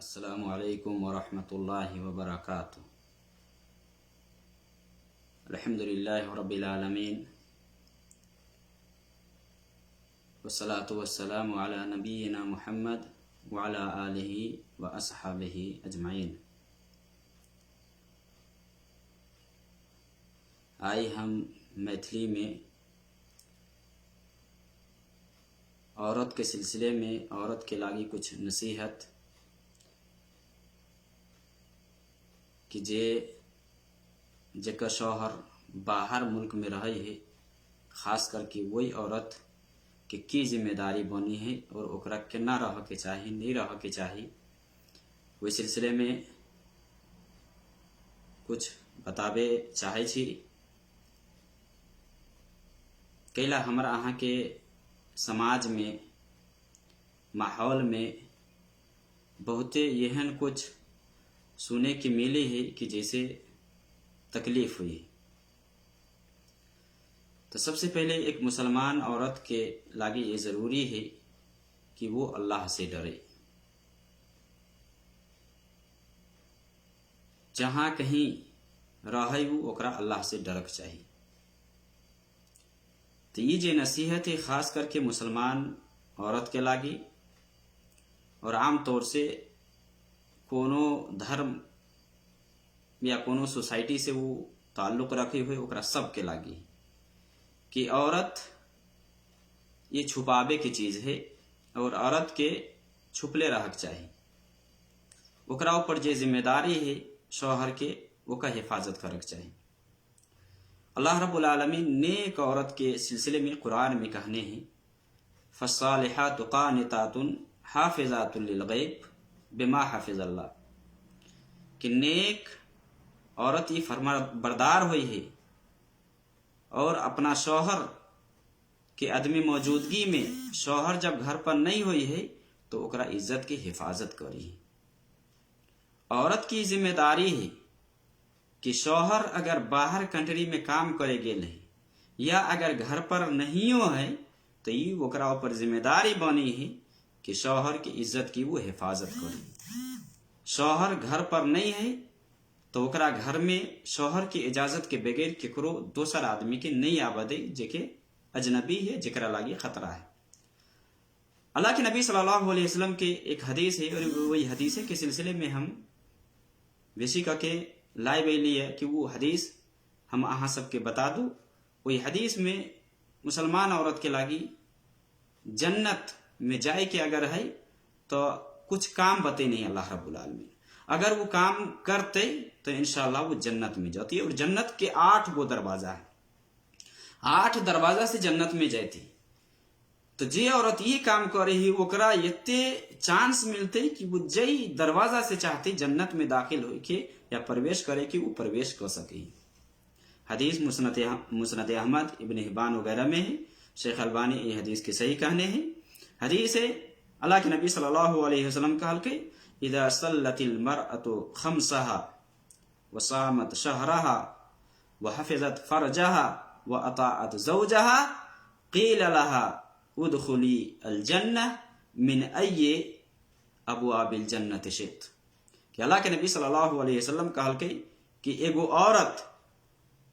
अस्सलामु अलैकुम वरहमतुल्लाहि वबरकातुहू। अल्हम्दुलिल्लाहि रब्बिल आलमीन वस्सलातु वस्सलामु अला नबिय्यिना मुहम्मद व अला आलिहि व अस्हाबिहि अजमाइन। आज हम मैथिली में औरत के सिलसिले में औरत के लागी कुछ नसीहत कि जेकर शौहर बाहर मुल्क में रहे है, खास करके वही औरत के की जिम्मेदारी बनी है और ओकरा केना रह के चाही नहीं रह के चाही, वही सिलसिले में कुछ बताबे चाहे छी। कैला हमारा अहाँ के समाज में माहौल में बहुते यहन कुछ सुने की मिली है कि जैसे तकलीफ हुई। तो सबसे पहले एक मुसलमान औरत के लागे ये ज़रूरी है कि वो अल्लाह से डरे। जहाँ कहीं रहे वो ओकरा अल्लाह से डरक चाहिए। तो ये जे नसीहत है खास करके मुसलमान औरत के लागी और आम तौर से कोनो धर्म या कोनो सोसाइटी से वो ताल्लुक़ रखे हुए ओकरा सब के लागी कि औरत ये छुपावे की चीज़ है और औरत के छुपले रहक चाहिए। ओकरा ऊपर जे जिम्मेदारी है शौहर के ओका हिफाजत करक चाहिए। अल्लाह रब्बुल आलमीन नेक औरत के सिलसिले में कुरान में कहने हैं, फस्सालिहातु क़ानितातुन हाफ़िज़ातुन लिल-ग़ैब बिमा हाफ़िज़ल्लाह, कि नेक औरत ये फरमा बरदार हुई है और अपना शौहर के आदमी मौजूदगी में शौहर जब घर पर नहीं हुई है तो ओकरा इज्जत की हिफाजत करी है। औरत की जिम्मेदारी है कि शौहर अगर बाहर कंट्री में काम करे गेल है या अगर घर पर नहीं हो है तो ये ओकरा ऊपर जिम्मेदारी बनी है कि शौहर की इज्जत की वो हिफाजत करी। शौहर घर पर नहीं है तो ओकरा घर में शौहर की इजाजत के बगैर केकरो दोसर आदमी के नहीं आवा दे जेके अजनबी है, जेकरा लागी खतरा है। अल्लाह के नबी सल्लल्लाहु अलैहि वसल्लम के एक हदीस है और वही हदीस के सिलसिले में हम बेसी करके लाए बैली है कि वो हदीस हम अहाँ सबके बता दूँ। वही हदीस में मुसलमान औरत के लागी जन्नत में जाए के अगर है तो कुछ काम बते नहीं अल्लाह रब्बुल आलमीन। अगर वो काम करते तो इंशाअल्लाह वो जन्नत में जाती है और जन्नत के 8 गो दरवाजा है, 8 दरवाजा से जन्नत में जाती। तो जे औरत ये काम करे ही ओकरा इतने चांस मिलते कि वो जई दरवाजा से चाहते जन्नत में दाखिल हो के या प्रवेश करे कि वो प्रवेश कर सके। हदीस मुस्नद अहमद इब्न हिब्बान वगैरह में है। शेख अलबानी ये हदीस के सही कहने हैं। हदीस है अल्लाह के नबी सल्लल्लाहु अलैहि वसल्लम कहल के इदा सल्लतिल मरअतु खम्सहा व सामत शहरहा व हफिजत फरजहा व अताअत ज़ौजहा क़ील लहा उदखुली अल जन्नह मिन अय्यि अबवाबिल जन्नति शित। कि अल्लाह के नबी सल्लल्लाहु अलैहि वसल्लम कहल के कि एगो औरत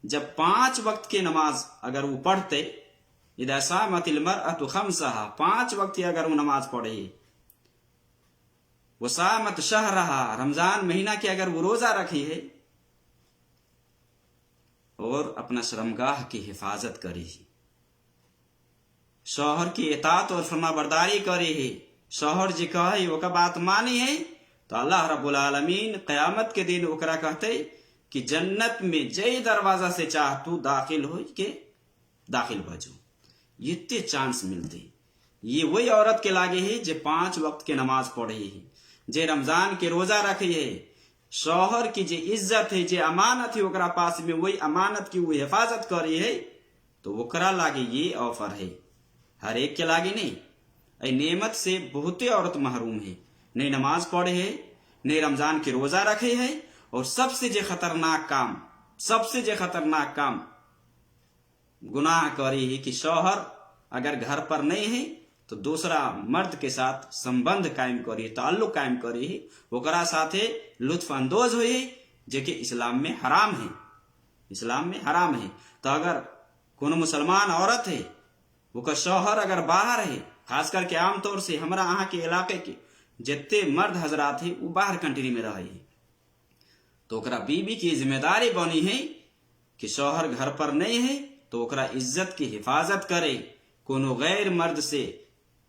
जब 5 वक्त के नमाज अगर वो पढ़ते, इदा सामतिल मरअतु खम्सहा 5 वक्त अगर वो नमाज पढ़े, वो सामत शहरहा रमजान महीना के अगर वो रोजा रखी है और अपना शर्मगाह की हिफाजत करी है, शौहर की इताअत और फरमाबरदारी करे है, शौहर जी कहे ओका बात मानी है, तो अल्लाह रब्बुल आलमीन क़यामत के दिन ओकरा कहते कि जन्नत में जय दरवाजा से चाह तू दाखिल हो के दाखिल बजो। इतने चांस मिलते। ये वही औरत के लागे है जे 5 वक्त के नमाज पढ़े है, जे रमजान के रोजा रखे है, शौहर की जे इज्जत है, जे अमानत है ओकरा पास में वही अमानत की वो हिफाजत करे है, तो ओकरा लागे ये ऑफर है। हर एक के लागे नहीं। ऐ नेमत से बहुते औरत महरूम है, नहीं नमाज पढ़े है, नहीं रमजान के रोजा रखे है, और सबसे जे खतरनाक काम गुनाह करे है कि शौहर अगर घर पर नहीं है तो दूसरा मर्द के साथ संबंध कायम करी, ताल्लुक कायम करी, ओकरा साथे लुत्फ अंदोज हुई, जो कि इस्लाम में हराम है, इस्लाम में हराम है। तो अगर कोनो मुसलमान औरत है, ओकर शौहर अगर बाहर है, खास करके आमतौर से हमारा यहाँ के इलाके के जितने मर्द हजरात है वो बाहर कंट्री में रहे, तो ओकरा बीबी की जिम्मेदारी बनी है कि शौहर घर पर नहीं है तो ओकरा इज्जत की हिफाजत करे, कोनो गैर मर्द से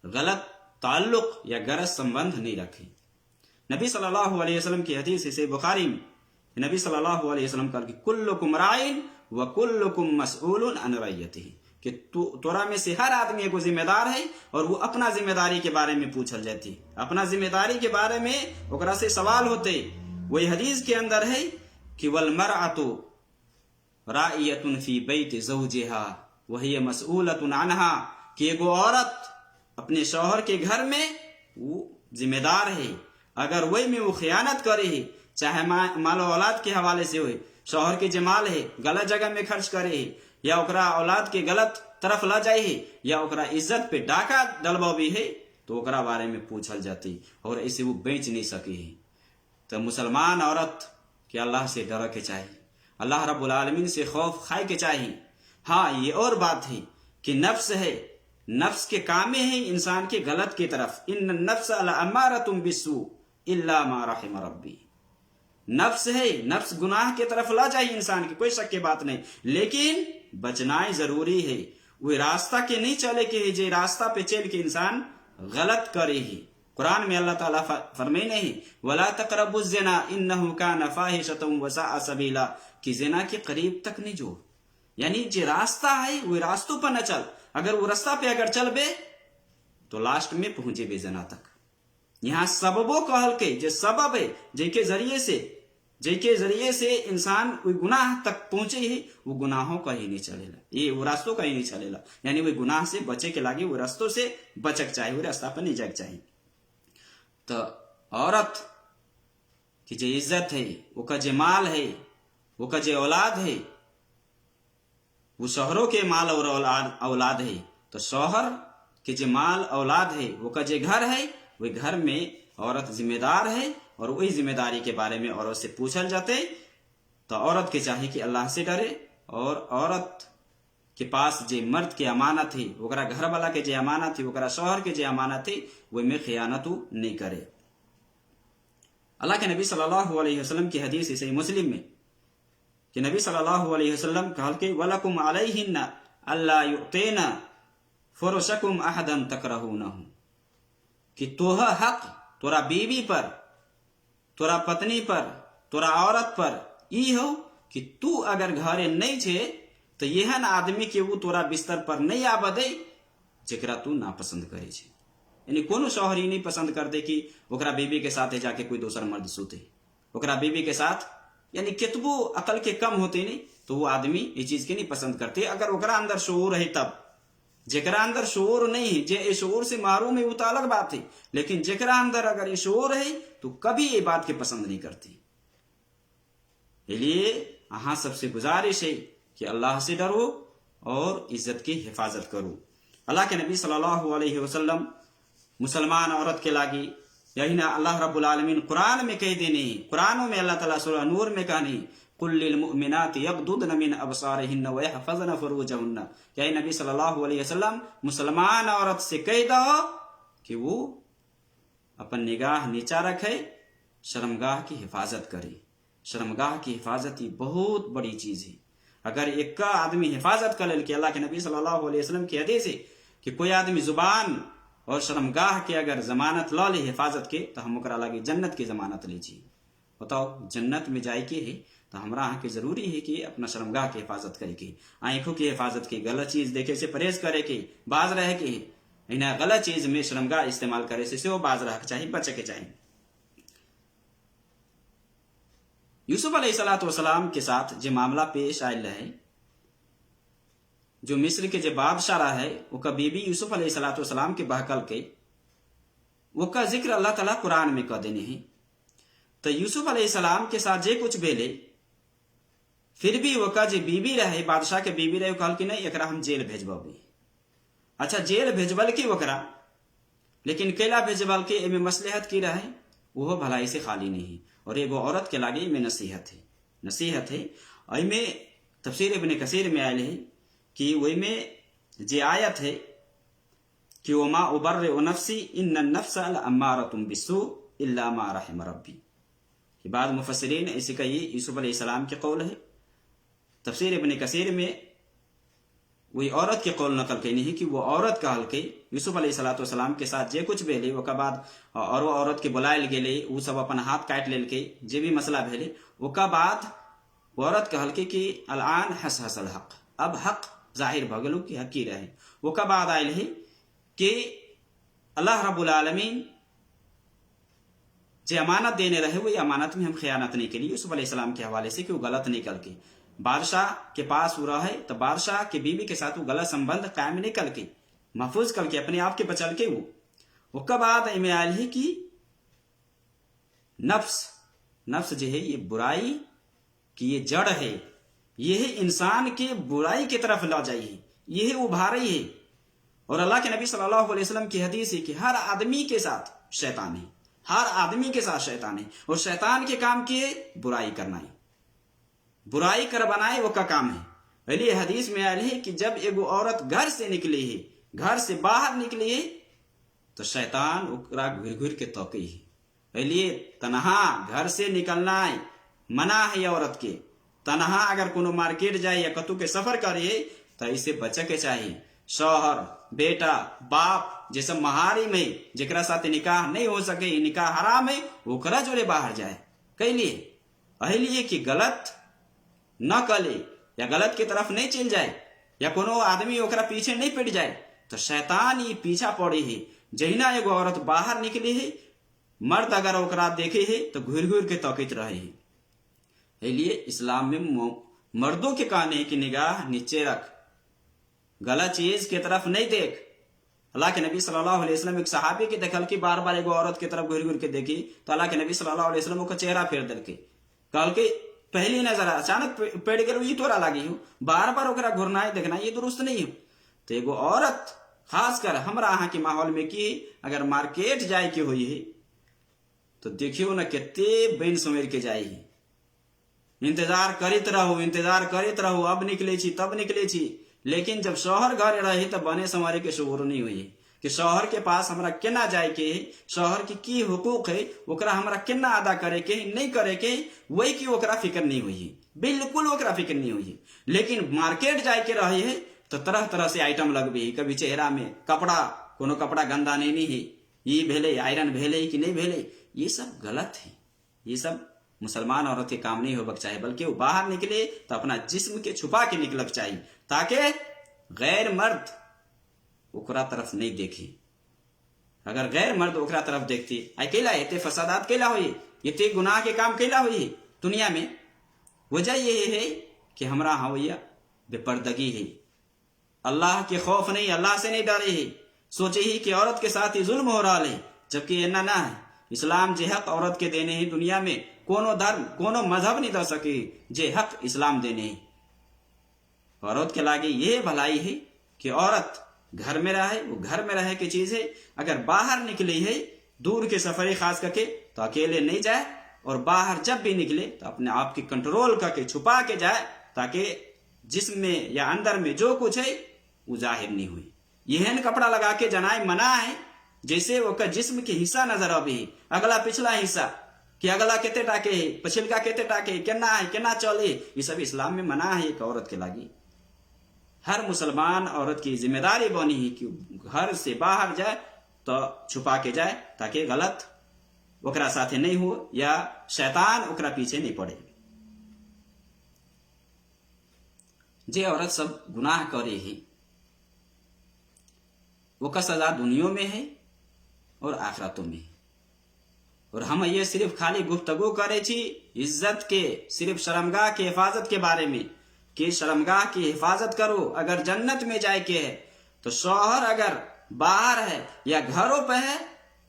गलत ताल्लुक या गरज संबंध नहीं रखे। नबी सल्लल्लाहु अलैहि वसल्लम की हदीस है बुखारी में, नबी सल्लल्लाहु अलैहि वसल्लम कहा कि कुल्लुकुम राइन व कुल्लुकुम मसऊलुन अन रइयतिही, कि तोरा में से हर आदमी एगो जिम्मेदार है और वो अपना जिम्मेदारी के बारे में पूछल जाती, अपना जिम्मेदारी के बारे में ओकरा से सवाल होते। वही हदीस के अंदर है कि वल मरअतु राइयतुन फी बैत ज़ौजिहा व हिय मसऊलतुन अन्हा, कि एगो औरत अपने शौहर के घर में वो जिम्मेदार है, अगर वही में वो खयानत करे, चाहे माल औलाद के हवाले से हो, शौहर के जमाल है गलत जगह में खर्च करे या ओकरा औलाद के गलत तरफ ला जाए या ओकरा इज्जत पे डाका डलवावी है, तो ओकरा बारे में पूछल जाती और ऐसे वो बेच नहीं सकी है। तो मुसलमान औरत के अल्लाह से डर के चाहिए, अल्लाह रब्बुल आलमीन से खौफ खाए के चाहिए। हाँ, ये और बात है कि नफ्स है, नफ्स के कामे है इंसान के गलत की तरफ, इन नफ्स लअम्मारतुम बिस्सू इल्ला मा रहिम रब्बी, नफ्स है, नफ्स गुनाह की तरफ ला जाए इंसान की, कोई शक की बात नहीं, लेकिन बचना जरूरी है, वो रास्ता के नहीं चले के है, जे रास्ता पे चल के इंसान गलत करे ही। कुरान में अल्लाह ताला फरमाने हैं वला तक़रबुज़ ज़िना इन्नहु कान फ़ाहिशतन व साअ सबीला, कि ज़िना के करीब तक नहीं जो, यानी जे रास्ता है वो रास्तों पर न चल, अगर वो रास्ता पे अगर चल बे तो लास्ट में पहुंचे बे जना तक। यहाँ सबबो कहल के, जे सबब है जेके जरिए से इंसान वो गुनाह तक पहुंचे ही, वो गुनाहों का ही नहीं चलेला, ये वो रास्तों का ही नहीं चलेला, यानी वो गुनाह से बचे के लागे वो रास्तों से बचक चाहिए, वो रास्ता पर नहीं जाग चाहिए। तो औरत की जो इज्जत है, वो का जो माल है, वो का जो औलाद है, वो शौहरों के माल और औलाद है, तो शौहर के जो माल औलाद है, वो का जो घर है, वही घर में औरत जिम्मेदार है और वही जिम्मेदारी के बारे में औरत से पूछल जाते। तो औरत के चाहिए कि अल्लाह से डरे और औरत के पास जे मर्द के अमानत है, ओकरा घर वाला के जे अमानत है, ओकरा शौहर के जे अमानत है, वही में खयानत नहीं करे। अल्लाह के नबी सल्लल्लाहु अलैहि वसल्लम की हदीस है सही मुस्लिम में कि नबी सल्लल्लाहु अलैहि वसल्लम कहल के वलकुम अलैहिन्ना अल्ला युतीना फुरुशकुम अहदन तकरहूनहु, कि तोह हक तोरा बीवी पर, तोरा पत्नी पर, तोरा औरत पर ई हो कि तू अगर घरे नहीं छे तो यहन आदमी के वो तोरा बिस्तर पर नहीं आबदे जेकरा तू नापसंद करे छे। यानी कोनो शौहर ही नहीं पसंद कर दे कि ओकरा बीबी के साथ जाके कोई दूसरा मर्द सूते, ओकरा बीबी के साथ, यानी कितबो अकल के कम होते नहीं तो वो आदमी ये चीज के नहीं पसंद करते, अगर ओकरा अंदर शऊर है तब। जेकरा अंदर शऊर नहीं है, जे शऊर से मारूम है वो तो अलग बात है, लेकिन जेकरा अंदर अगर ये शऊर है तो कभी ये बात के पसंद नहीं करती। इसलिए यहाँ सबसे गुजारिश है कि अल्लाह से डरो और इज्जत की हिफाजत करो। अल्लाह के नबी सल्लल्लाहु अलैहि वसल्लम मुसलमान औरत के लागी यही ना अल्लाह रब्बुल आलमीन कुरान में कह देने, कुरान में अल्लाह ताला सूरह नूर में कहनी कुल लिल मुमिनाति यगदुदन मिन अबसारिहिन व यहफज़न फुरूजहुन, क्या नबी सल्लल्लाहु अलैहि वसल्लम मुसलमान औरत से कह दो कि वो अपन निगाह नीचा रखे, शर्मगाह की हिफाजत करे। शर्मगाह की हिफाजत ही बहुत बड़ी चीज है। अगर एक का आदमी हिफाजत कर ले, अल्लाह के नबी सल्लल्लाहु अलैहि वसल्लम की हदीस है कि कोई आदमी जुबान और शर्मगाह के अगर जमानत ला ले हिफाजत के, तो हम ओकरा लागे जन्नत की जमानत लीजिए। बताओ जन्नत में जाए के है तो हमरा यहाँ के जरूरी है कि अपना शर्मगाह की हिफाजत करे के, आंखों की हिफाजत के, गलत चीज देखे से परहेज करे के, बाज रहे के, इन्हें गलत चीज में शर्मगाह इस्तेमाल करे से वो बाज रह चाहिए, बचे के चाहिए। यूसुफ अलैहिस्सलाम के साथ जो मामला पेश आयल है, जो मिस्र के जो बादशाह रहा है वो का बीबी यूसुफ अलैहिस्सलाम के बहकल के वो का जिक्र अल्लाह ताला कुरान में कह देने हैं। तो यूसुफ अलैहिस्सलाम के साथ जे कुछ भेले, फिर भी वो का जो बीबी रहे, बादशाह के बीबी रहे, कहल कि नहीं एकरा हम जेल भेजबी। अच्छा जेल भेजबल की ओकरा लेकिन कैला भेजबाल के एमे मसलहत की रहे वो भलाई से खाली नहीं। और एगो औरत के लागे में नसीहत है। एमे तफसीर इब्ने कसीर में आयल है कि वही में जे आयत है कि वमा उबर्रिउ नफ्सी इन्न नफ्सा लअम्मारतुम बिस्सू इल्ला मा रहिम रब्बी। कि बाद मुफस्सिरीन ऐसे कही यूसुफ अलैहिस्सलाम के कौल है। तफसीर इब्ने कसीर में वही औरत के कौल नकल कही नहीं कि वो औरत कहल के यूसुफ अलैहिस्सलाम के साथ जे कुछ भेले ओकर बाद और वो औरत के बुलायल गेले, उ सब अपन हाथ काट लेल के जे भी मसला भेले ओकर बाद औरत कहल के कि अलान हसल हक, अब हक जाहिर भ गेलू कि हकी रहे। ओकर बाद आयल है कि अल्लाह रब्बुल आलमीन जे अमानत देने रहे वही अमानत में हम खयानत नहीं करी यूसुफ अलैहिस्सलाम के हवाले से कि वो गलत नहीं करके बादशाह के पास वो रहे तो बादशाह के बीवी के साथ वो गलत संबंध कायम नहीं करके महफूज करके अपने आप के बचल के वो बाद इनमें आयल है कि नफ्स जो है ये बुराई की ये जड़ है, ये है इंसान के बुराई की तरफ ला जाइए, ये है उभारी है। और अल्लाह के नबी सल्लल्लाहु अलैहि वसल्लम की हदीस है कि हर आदमी के साथ शैतान है, हर आदमी के साथ शैतान है। और शैतान के काम किए बुराई करना है, बुराई कर बनाए वो का काम है। पहले हदीस में आयल है कि जब एगो औरत घर से निकली है, घर से बाहर निकली है तो शैतान ओकरा घुर घुर के तोके है। पहले तनहा घर से निकलना है मना है औरत के। तनहा अगर कोनो मार्केट जाए या कतु के सफर करे तो इसे बचे के चाहिए। शौहर बेटा बाप जे सब महारी में जेकरा साथ निकाह नहीं हो सके, निकाह हराम है, ओकरा जोरे बाहर जाए कैलिए अहलिए कि गलत न कले या गलत की तरफ नहीं चल जाए या कोनो आदमी ओकरा पीछे नहीं पड़ जाए तो शैतान ये पीछा पड़े है। जहिना एगो औरत बाहर निकली है, मर्द अगर ओकरा देखे है तो घूर घूर के तौकीत रहे है। इसलिए इस्लाम में मर्दों के कहने की निगाह नीचे रख, गलत चीज की तरफ नहीं देख। अल्लाह के नबी सल्लल्लाहु अलैहि वसल्लम एक सहाबी के देखल कि बार बार एगो औरत की तरफ घूर घूर के देखी तो अल्लाह के नबी सल्लल्लाहु अलैहि वसल्लम का चेहरा फेर दिल के कहल के पहली नजर अचानक पेड़ गए ये तोरा लागी हो, बार बार ओकरा घूरना है देखना ये दुरुस्त नहीं हो। तो एगो औरत खासकर हमरा अहाँ के माहौल में कि अगर मार्केट जाए के हुई है तो देखियो ना कितने बेन समेर के जाए है, इंतजार करित रहो अब निकले छी तब निकले छी। लेकिन जब शौहर घर रहे तब बने संवारे के शोर नहीं हुई कि शौहर के पास हमरा केना जाए के है, शौहर की हुकूक है ओकरा हमरा केना अदा करे के नहीं करे के, वही की ओकरा फिक्र नहीं हुई है, बिल्कुल ओकरा फिक्र नहीं हुई है। लेकिन मार्केट जाए के रहे है तो तरह तरह से आइटम लगबे है, कभी चेहरा में कपड़ा, कोनो कपड़ा गंदा नहीं है, ये भेले आयरन भेले कि नहीं भेले, ये सब गलत है। ये सब मुसलमान औरत के काम नहीं होबक चाहिए, बल्कि वो बाहर निकले तो अपना जिस्म के छुपा के निकलक चाहिए ताकि गैर मर्द ओकरा तरफ नहीं देखे। अगर गैर मर्द ओकरा तरफ देखती अकेला एते फसादात कैला हुई, ये गुनाह के काम कैला हुई दुनिया में। वजह ये है कि हमरा हवैया बेपर्दगी है, अल्लाह के खौफ नहीं, अल्लाह से नहीं डरे है। सोचे ही कि औरत के साथ ही जुल्म हो रहा है, जबकि एना ना है। इस्लाम जे हक औरत के देने ही दुनिया में कोनो धर्म कोनो मजहब नहीं दे सके जे हक इस्लाम देने ही। औरत के लागे ये भलाई है कि औरत घर में रहे, वो घर में रहे की चीज है। अगर बाहर निकली है दूर के सफरे खास करके तो अकेले नहीं जाए, और बाहर जब भी निकले तो अपने आप की कंट्रोल करके छुपा के जाए ताकि जिस्म में या अंदर में जो कुछ है वो जाहिर नहीं हुई। यहन कपड़ा लगा के जनाए मना है जैसे वो का जिस्म के हिस्सा नजर आवे है, अगला पिछला हिस्सा कि अगला केते टाके है, पछिलका केते टाके केना है केना चले, ये सब इस्लाम में मना है एक औरत के लागी। हर मुसलमान औरत की जिम्मेदारी बनी है कि घर से बाहर जाए तो छुपा के जाए ताकि गलत ओकरा साथे नहीं हो या शैतान ओकरा पीछे नहीं पड़े। जे औरत सब गुनाह करे है वो का सजा दुनिया में है और आखिरतों में है। और हम ये सिर्फ खाली गुफ्तगू करे छी इज्जत के, सिर्फ शर्मगाह के हिफाजत के बारे में कि शर्मगाह की हिफाजत करो। अगर जन्नत में जाए के है तो शौहर अगर बाहर है या घरों पे है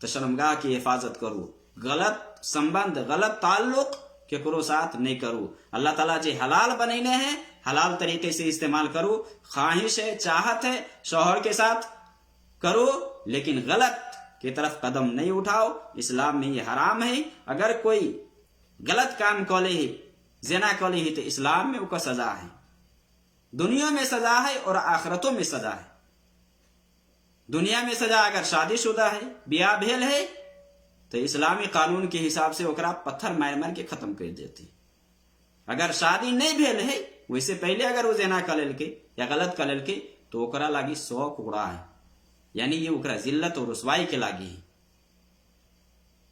तो शर्मगाह की हिफाजत करो, गलत संबंध गलत ताल्लुक केकरो साथ नहीं करो। अल्लाह ताला जे हलाल बनैने हैं हलाल तरीके से इस्तेमाल करो। ख्वाहिश है चाहत है शौहर के साथ करो, लेकिन गलत की तरफ कदम नहीं उठाओ, इस्लाम में ये हराम है। अगर कोई गलत काम कले ही, ज़िना कले ही, तो इस्लाम में उसका सजा है, दुनिया में सजा है और आखिरतों में सजा है। दुनिया में सजा अगर शादीशुदा है, ब्याह भेल है, तो इस्लामी कानून के हिसाब से ओकरा पत्थर मार मार के खत्म कर देती। अगर शादी नहीं भेल है, वैसे पहले अगर वो ज़िना कर लेलके या गलत कर लेलके, तो ओकरा लागी 100 कुड़ा है, यानी ये ओकरा जिल्लत और रुसवाई के लागी है।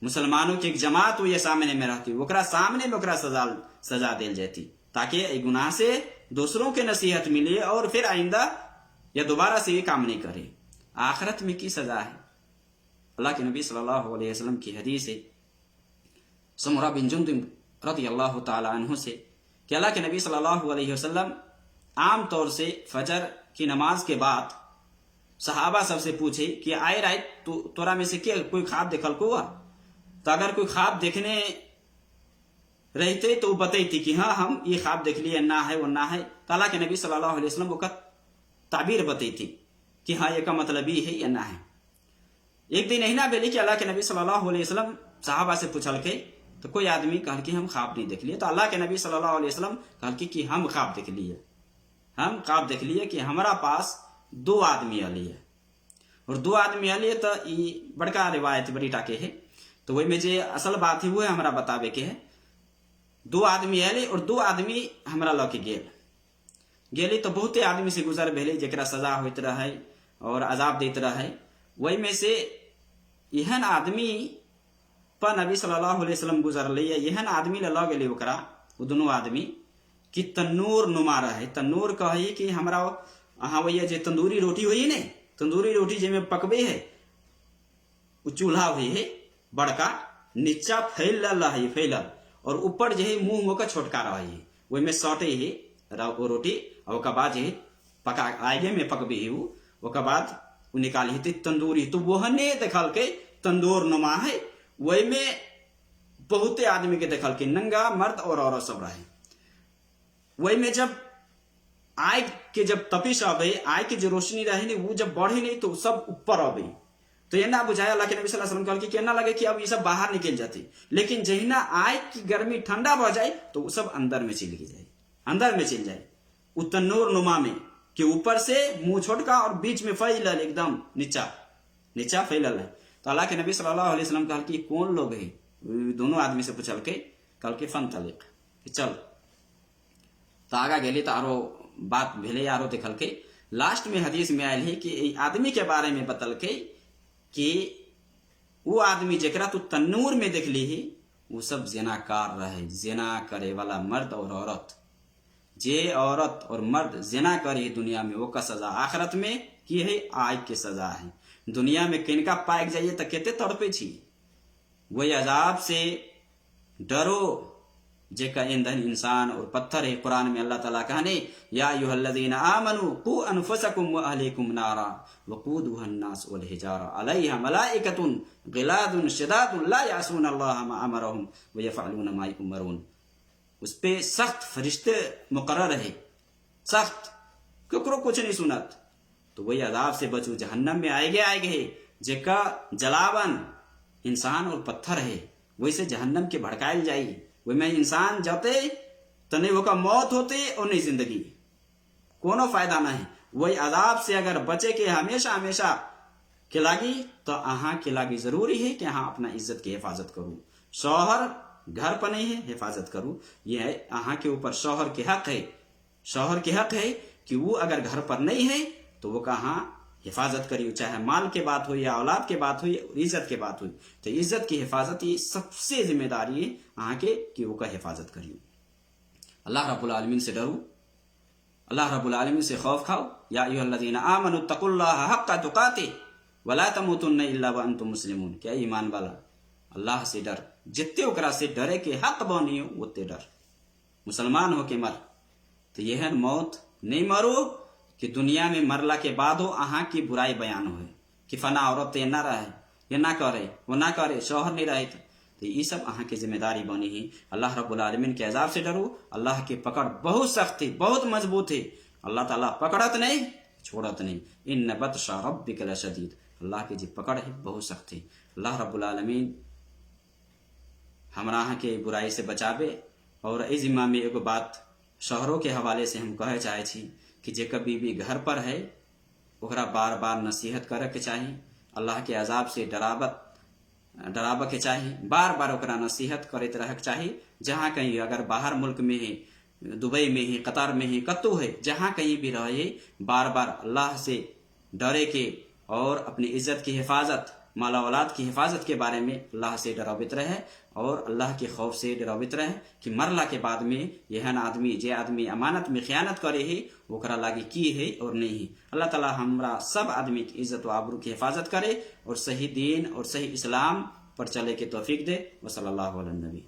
मुसलमानों की एक जमात वो ये सामने में रहती, ओकरा सामने में ओकरा सजा देल जाती, ताकि ये गुनाह से दूसरों के नसीहत मिले और फिर आइंदा या दोबारा से ये काम नहीं करे। आखिरत में की सजा है? अल्लाह के नबी सल्लल्लाहु अलैहि वसल्लम की हदीस है समुरा बिन जुंदुम रज़ियल्लाहु ताला अन्हु से कि अल्लाह के नबी सल्लल्लाहु अलैहि वसल्लम आम तौर से फजर की नमाज के बाद सहाबा सबसे पूछे कि आए रात तोरा में से क्या कोई ख्वाब देखल को हुआ? तो अगर कोई ख्वाब देखने रहते तो बताती कि हाँ हम ये ख्वाब देख लिए, ना है वो ना है। तो अल्लाह के नबी सल्लल्लाहु अलैहि वसल्लम का ताबीर बताती कि हाँ ये का मतलब ये है या ना है। एक दिन यही ना बोली कि अल्लाह के नबी सल्लल्लाहु अलैहि वसल्लम साहबा से पूछल के, तो कोई आदमी कहल कि हम ख्वाब नहीं देख लिए। तो अल्लाह के नबी सल्लल्लाहु अलैहि वसल्लम कहल कि हम ख्वाब देख लिए, हम ख्वाब देख लिए कि हमारा पास 2 आदमी अली है, और 2 आदमी अली तो ये बड़का रिवायत बड़ी टाके है। तो वही में जे असल बात है वो है हमारा बतावे के है। 2 आदमी अली और 2 आदमी हमरा लके गेली तो बहुते आदमी से गुजर भेले जरा सजा होत रहे और अजाब देत रहे। वही में से एहन आदमी पर नबी सल्लल्लाहु अलैहि वसल्लम गुजरले, एहन आदमी ल गेले ओकरा वो दोनों आदमी कि तन्नूर नुमा रहे। तन्नूर कही कि हमरा अहाँ वही जे तंदूरी रोटी हुई ने, तंदूरी रोटी जेमे पकबे है वो चूल्हा हुई है बड़का, नीचा फैलल है फैलल, और ऊपर जो है मुंह होकर छोटका रहे है, वही में सटे है वो रोटी, और ओकर बाद जो है पका आगे में पकबे है वो बाद वो निकाली है तंदूरी। तो वहने देखल के तंदूर नुमा है, वही में बहुते आदमी के देखल के नंगा मर्द और औरत सब रहे। वही में जब आग के जब तपिश आवे, आग की जो रोशनी रहे नहीं वो जब बढ़े नहीं तो सब ऊपर आवे। तो ये ना बुझाया अल्लाह के नबी सल्लल्लाहु अलैहि वसल्लम कहल कि ना लगे कि अब ये सब बाहर निकल जाते, लेकिन जहिना आग की गर्मी ठंडा हो जाए तो वो सब अंदर में चल जाए, अंदर में चल जाए वो तन्नूर नुमा में, कि ऊपर से मुंह छोटका और बीच में फैलल एकदम नीचा फैलल है। तो अल्लाह के नबी सल्लल्लाहु अलैहि वसल्लम कहल कि कौन लोग है? दोनों आदमी से पूछल के कहल के फन तलिक, चल। तो आगा गेली तो आरो बात भेले, आरो देखल के लास्ट में हदीस में आयल है कि आदमी के बारे में बतल के कि वो आदमी जरा तू तन्नूर में देख ली ही वो सब ज़िनाकार रहे, ज़िना करे वाला मर्द और औरत। जे औरत और मर्द ज़िना करे दुनिया में वो का सजा आखिरत में की है आग के सजा है। दुनिया में किनका पाइक जाइए तो कहते तड़पे छी, वही अजाब से डरो जेका ईंधन इंसान और पत्थर है। कुरान में अल्लाह ताला कहने या अय्युहल्लज़ीना आमनू कू अनफुसकुम व अहलिकुम नारा वक़ूदुहा अन्नास वल हिजारा अलैहा मलाइकतुन गिलादुन शिदादुन ला यासून अल्लाह मा अमरहुम व यफ़अलून मा युमरून। उस पे सख्त फरिश्ते मुकर्रर है, सख्त, केकरो कुछ नहीं सुनत। तो वही अजाब से बचो, जहन्नम में आएगे जेका जलावन इंसान और पत्थर है, वैसे जहन्नम के भड़कायल जाई। वही में इंसान जाते तो नहीं होगा मौत होते और नहीं जिंदगी, कोनो फायदा नहीं। वही अजाब से अगर बचे के हमेशा हमेशा के लागी तो अहाँ के लागी जरूरी है कि अहाँ अपना इज्जत की हिफाजत करूँ। शौहर घर पर नहीं है, हिफाजत करूँ, यह है अहाँ के ऊपर शौहर के हक है। शौहर के हक है कि वो अगर घर पर नहीं है तो वो कहाँ हिफाजत करियो, चाहे माल के बात हो या औलाद के बात हो या इज्जत के बात हो। तो इज्जत की हिफाजत ये सबसे जिम्मेदारी है अहाँ के कि वो का हिफाजत करियो। अल्लाह रब्बुल आलमीन से डरो, अल्लाह रब्बुल आलमीन से खौफ खाओ। या अय्युहल्लज़ीना आमनू तक़ुल्लाहा हक़्क़ तुक़ातिह वला तमूतुन्ना इल्ला व अंतुम मुस्लिमून। क्या ईमान वाला अल्लाह से डर, जितने ओकरा से डरे के हक बनियो उतने डर, मुसलमान हो के मर। तो यह मौत नहीं मरो कि दुनिया में मरला के बाद हो अहाँ की बुराई बयान हो कि फना औरत ये ना रहे, ये ना करे, वो ना करे, शौहर नहीं रहे। तो ये सब अहाँ की जिम्मेदारी बनी है। अल्लाह रब्बुल आलमीन के अजाब से डरो। अल्लाह की पकड़ बहुत सख्त है, बहुत मजबूत है। अल्लाह ताला पकड़त नहीं, छोड़त नहीं। इन्न बत्शा रब्बिका लशदीद। अल्लाह की जी पकड़ है बहुत सख्त है। अल्लाह रब्बुल आलमीन हमरा के बुराई से बचावे। और इस जिम्मा में एगो बात शहरों के हवाले से हम कहे चाहे छी कि जे कभी भी घर पर है ओकरा बार बार नसीहत करे के चाही, अल्लाह के अजाब से डराब के चाही, बार बार ओकरा नसीहत करते रहे के चाही। जहाँ कहीं अगर बाहर मुल्क में है, दुबई में है, कतार में है, कतौ है, जहाँ कहीं भी रहे बार बार अल्लाह से डरे के और अपनी इज्जत की हिफाजत, माला औलाद की हिफाजत के बारे में अल्लाह से डरावित रहे और अल्लाह के खौफ से डरावित रहे कि मरला के बाद में यहन आदमी जे आदमी अमानत में खयानत करे है ओकरा लागी की है और नहीं है। अल्लाह ताला हमरा सब आदमी की इज्जत व आबरू की हिफाजत करे और सही दीन और सही इस्लाम पर चले के तौफीक दे। वसल्लल्लाहु अलैहि नबी।